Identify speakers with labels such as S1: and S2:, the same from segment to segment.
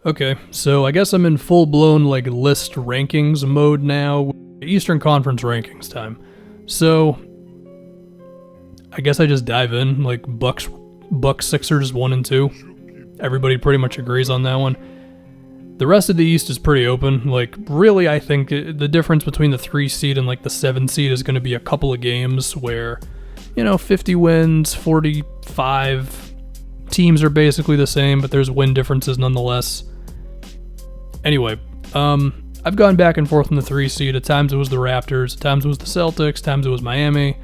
S1: Okay, so I guess I'm in full-blown like list rankings mode now. Eastern Conference rankings time. So I guess I just dive in like Bucks, Sixers 1 and 2. Everybody pretty much agrees on that one. The rest of the East is pretty open. Like, really, I think the difference between the 3 seed and like the 7 seed is going to be a couple of games where, 50 wins, 45 teams are basically the same, but there's win differences nonetheless. Anyway, I've gone back and forth in the 3 seed. At times it was the Raptors, at times it was the Celtics, at times it was Miami.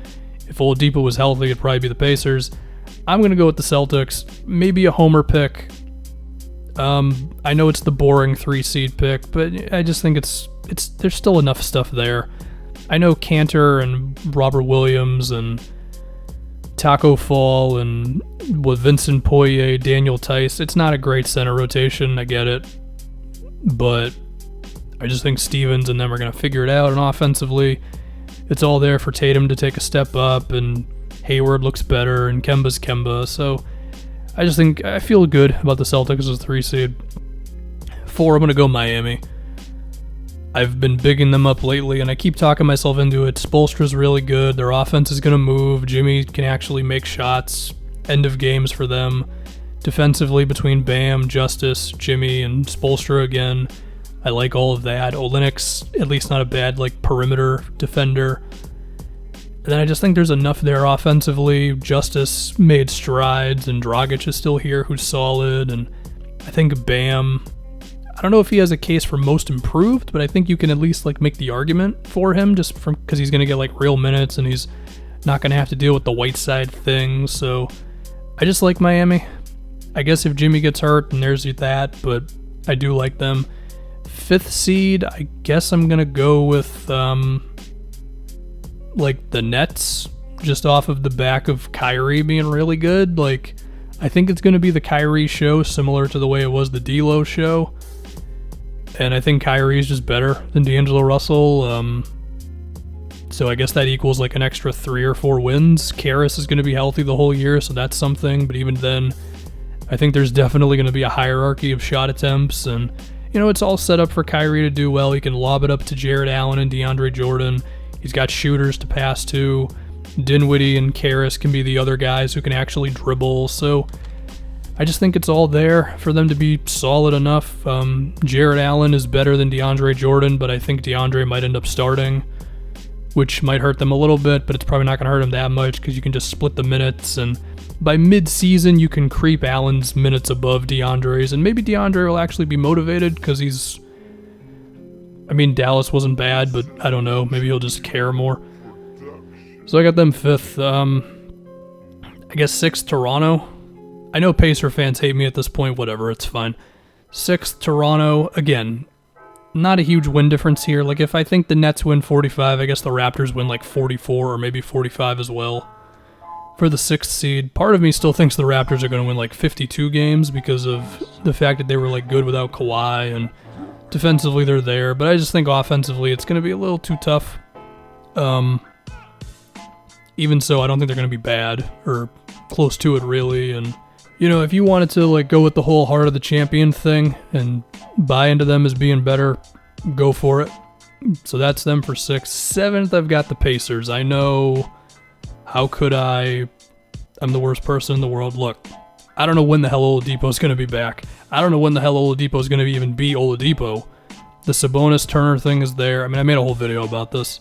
S1: If Oladipo was healthy, it'd probably be the Pacers. I'm going to go with the Celtics. Maybe a homer pick. I know it's the boring 3 seed pick, but I just think it's there's still enough stuff there. I know Cantor and Robert Williams and Taco Fall and with Vincent Poirier, Daniel Tice. It's not a great center rotation, I get it. But I just think Stevens and them are going to figure it out, and offensively, it's all there for Tatum to take a step up, and Hayward looks better, and Kemba's Kemba, so I just think I feel good about the Celtics as a 3 seed. 4, I'm going to go Miami. I've been bigging them up lately, and I keep talking myself into it. Spoelstra's really good. Their offense is going to move. Jimmy can actually make shots. End of games for them. Defensively, between Bam, Justice, Jimmy, and Spoelstra again, I like all of that. Olynyk's at least not a bad perimeter defender. And then I just think there's enough there offensively. Justice made strides, and Dragic is still here, who's solid. And I think Bam, I don't know if he has a case for most improved, but I think you can at least make the argument for him just because he's going to get real minutes, and he's not going to have to deal with the Whiteside thing. So I just like Miami. I guess if Jimmy gets hurt, then there's that, but I do like them. 5th seed, I guess I'm going to go with the Nets, just off of the back of Kyrie being really good. I think it's going to be the Kyrie show, similar to the way it was the D'Lo show. And I think Kyrie's just better than D'Angelo Russell. So I guess that equals an extra 3 or 4 wins. Karras is going to be healthy the whole year, so that's something. But even then, I think there's definitely going to be a hierarchy of shot attempts. And, it's all set up for Kyrie to do well. He can lob it up to Jared Allen and DeAndre Jordan. He's got shooters to pass to. Dinwiddie and Karras can be the other guys who can actually dribble. So I just think it's all there for them to be solid enough. Jared Allen is better than DeAndre Jordan, but I think DeAndre might end up starting, which might hurt them a little bit, but it's probably not going to hurt him that much because you can just split the minutes. And by mid-season, you can creep Allen's minutes above DeAndre's, and maybe DeAndre will actually be motivated because Dallas wasn't bad, but I don't know. Maybe he'll just care more. So I got them 5th. I guess 6th, Toronto. I know Pacer fans hate me at this point. Whatever, it's fine. 6th, Toronto. Again, not a huge win difference here. If I think the Nets win 45, I guess the Raptors win 44 or maybe 45 as well. For the 6th seed, part of me still thinks the Raptors are going to win 52 games because of the fact that they were good without Kawhi, and defensively they're there, but I just think offensively it's going to be a little too tough. Even so, I don't think they're going to be bad or close to it really. And if you wanted to go with the whole heart of the champion thing and buy into them as being better, go for it. So that's them for 6th. 7th, I've got the Pacers. I know, how could I? I'm the worst person in the world. Look, I don't know when the hell Oladipo's going to be back. I don't know when the hell Oladipo's going to even be Oladipo. The Sabonis-Turner thing is there. I made a whole video about this.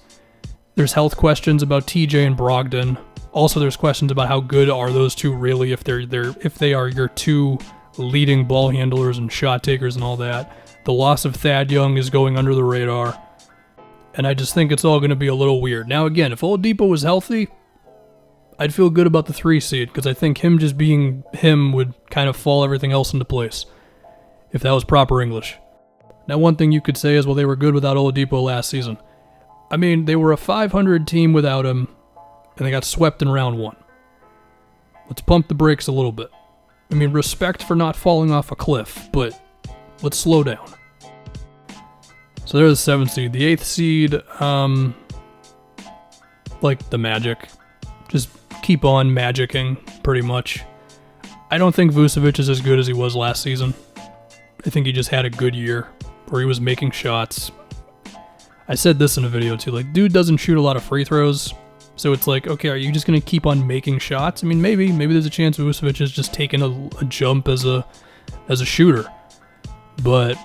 S1: There's health questions about TJ and Brogdon. Also, there's questions about how good are those two really if they are your 2 leading ball handlers and shot takers and all that. The loss of Thad Young is going under the radar. And I just think it's all going to be a little weird. Now again, if Oladipo was healthy, I'd feel good about the 3 seed because I think him just being him would kind of fall everything else into place, if that was proper English. Now, one thing you could say is, well, they were good without Oladipo last season. They were a 500 team without him, and they got swept in round 1. Let's pump the brakes a little bit. Respect for not falling off a cliff, but let's slow down. So there's the 7th seed. The 8th seed, the Magic. Just keep on magicking, pretty much. I don't think Vucevic is as good as he was last season. I think he just had a good year where he was making shots. I said this in a video too, like, dude doesn't shoot a lot of free throws, so it's like, okay, are you just going to keep on making shots? I mean, maybe there's a chance Vucevic is just taking a jump as a shooter, but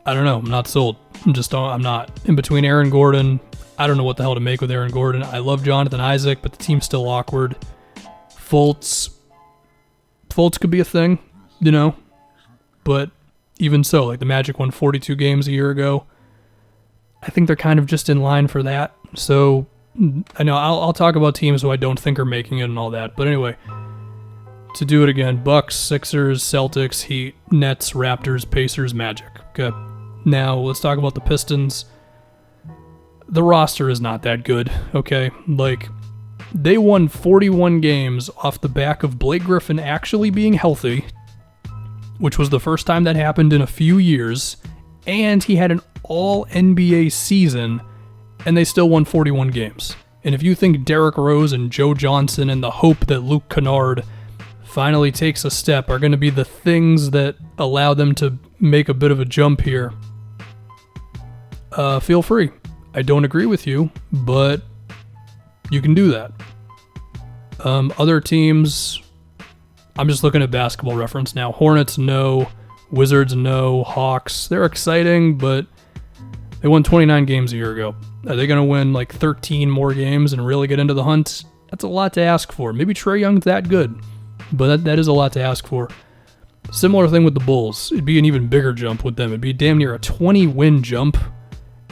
S1: I don't know. I'm not sold. I'm not. In between Aaron Gordon, I don't know what the hell to make with Aaron Gordon. I love Jonathan Isaac, but the team's still awkward. Fultz could be a thing, but even so, like, the Magic won 42 games a year ago. I think they're kind of just in line for that. So I know I'll talk about teams who I don't think are making it and all that. But anyway, to do it again, Bucks, Sixers, Celtics, Heat, Nets, Raptors, Pacers, Magic. Okay. Now let's talk about the Pistons. The roster is not that good, okay? Like, they won 41 games off the back of Blake Griffin actually being healthy, which was the first time that happened in a few years, and he had an all-NBA season, and they still won 41 games. And if you think Derrick Rose and Joe Johnson and the hope that Luke Kennard finally takes a step are going to be the things that allow them to make a bit of a jump here, feel free. I don't agree with you, but you can do that. Other teams, I'm just looking at Basketball Reference now. Hornets, no. Wizards, no. Hawks, they're exciting, but they won 29 games a year ago. Are they going to win like 13 more games and really get into the hunt? That's a lot to ask for. Maybe Trae Young's that good, but that is a lot to ask for. Similar thing with the Bulls. It'd be an even bigger jump with them. It'd be damn near a 20-win jump.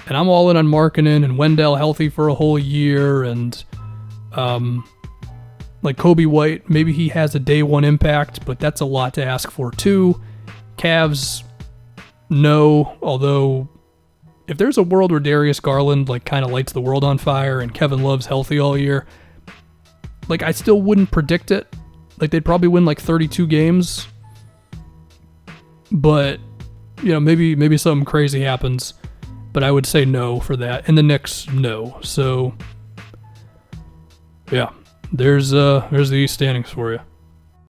S1: And I'm all in on Markkanen and Wendell healthy for a whole year. And like Kobe White, maybe he has a day one impact, but that's a lot to ask for too. Cavs, no. Although, if there's a world where Darius Garland like kind of lights the world on fire and Kevin Love's healthy all year, like, I still wouldn't predict it. Like, they'd probably win like 32 games. But, maybe something crazy happens. But I would say no for that. And the Knicks, no. So, yeah, there's the East standings for you.